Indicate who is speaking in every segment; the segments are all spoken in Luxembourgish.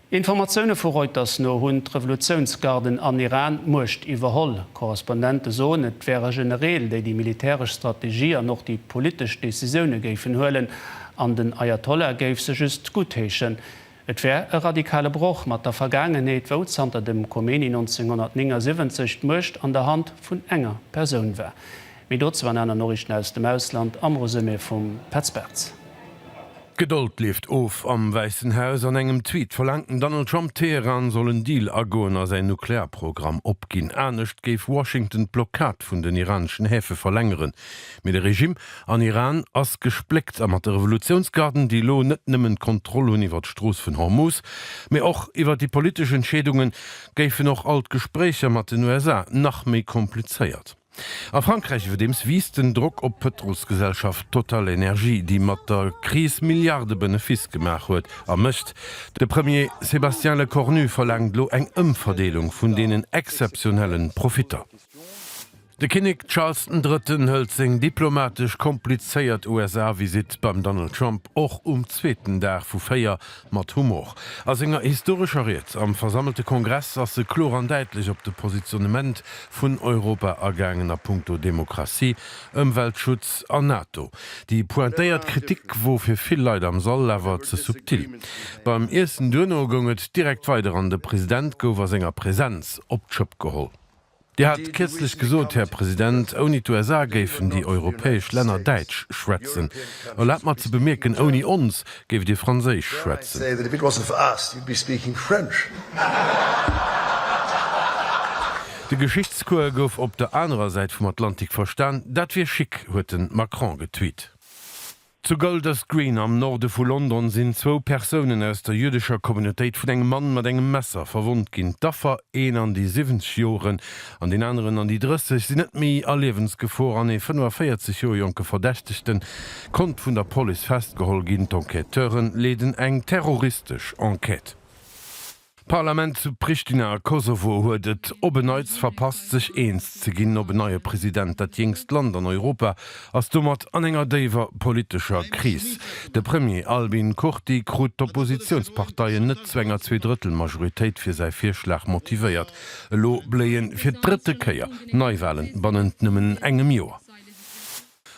Speaker 1: Informationen vu Reuters no hunn Revolutionsgarden an Iran mocht iwwerholl. Korrespondente so et wäre generell, déi die militärisch Strategie an noch die polisch Deciioune géiffen hëllen an den Ayatollah géif se just gutheechen. Et wär e radikale Broch mat der Vergangenheet wouzanter dem Khomeini 1979 mocht an der Hand vun enger Persoun wär. Wie dort war einer Norrichten aus dem Ausland am Roseme vum Petzberz.
Speaker 2: Geduld lieft auf am Weißen Haus. An engem Tweet verlangten Donald Trump Teheran sollen Deal agoner sein Nuklearprogramm opgin. Ernstcht géif Washington Blockad vun den iranischen Häfe verlängeren. Mit dem Regime an Iran ass gespleckt am der Revolutionsgarden die lo net nimmen Kontrolle iwwer d'Stroos vun Hormuz, mir auch iwwer die politischen Schädungen géife noch alt Gespräche mat den USA nach méi kompliziert. A Frankreich wird dems wies den Druck op Petrosgesellschaft Total Energie, die mat der Krise Milliarde Benefis gemacht huet, ermëcht. De Premier Sébastien Lecornu verlangt lo eng Ëmverdelung vun denen exceptionellen Profiter. De Kinnig Charles III. Hëlt seg diplomatisch kompliceéiert USA-Visit beim Donald Trump och zweten Dag vu Féier mat Humor. As enger historischer Reet am versammelte Kongress ass se chlorandäitlich op de Positionement vun Europa ergangener Punkto Demokratie, Umweltschutz an NATO. Die pointéiert Kritik wo fir vill Leiit am Solllewer ze subtil. Beim ersten Duno gonget direkt weiter an de Präsident gower senger Präsenz opschëpp geholl. Die hat kürzlich gesot, Herr Präsident, oni die USA géfen die europäisch Länder Deitsch schwätzen. Und lat mat ze bemerken, oni uns géif die Franzésisch schwätzen. De Geschichtskur gouf op der anderen Seite vom Atlantik verstand, dat wir schick hueten Macron getweet. Zu Golders Green am Norde vu London sind 2 Personen aus der jüdischer Communityit vun engem Mann mat engem Messer verwundt ginn. Daffer een an die 70 Joren, an den anderen an die 30 sind net méi allewensgefor an e 45 Jo Joke Verdächtigten kont vun der Poli festgeholl ginn d'Enquêteuren leden eng terroristisch Enquête. Parlament zu Pristina Kosovo huet et obenneits verpasst sich eens ze ginn op neue Präsident dat jngst Land an Europa ass dummert an enger déiwer politischer Kris. De Premier Albin Kurti krut d'Oppositionsparteien net zwénger 2/3 Majoritéit fir sei Virschlag motivéiert. Lo bléien fir dritte Käier Neuwahlen bannend nëmmen engem Joer.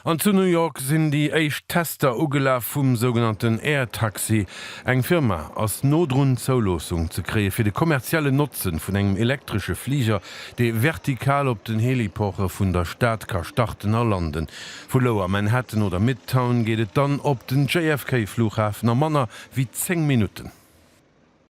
Speaker 2: An zu New York sind die eich Tester ugelaf vum sogenannten Air-Taxi, eng Firma aus Notrun-Zoulosung zu kree fir de kommerzielle Nutzen vun engem elektrische Flieger, de vertikal op den Heliporter vun der Stadt ka starten erlanden. Vu Lower Manhattan oder Midtown gehtt dann op den JFK-Flughafen a Manner wie 10 Minuten.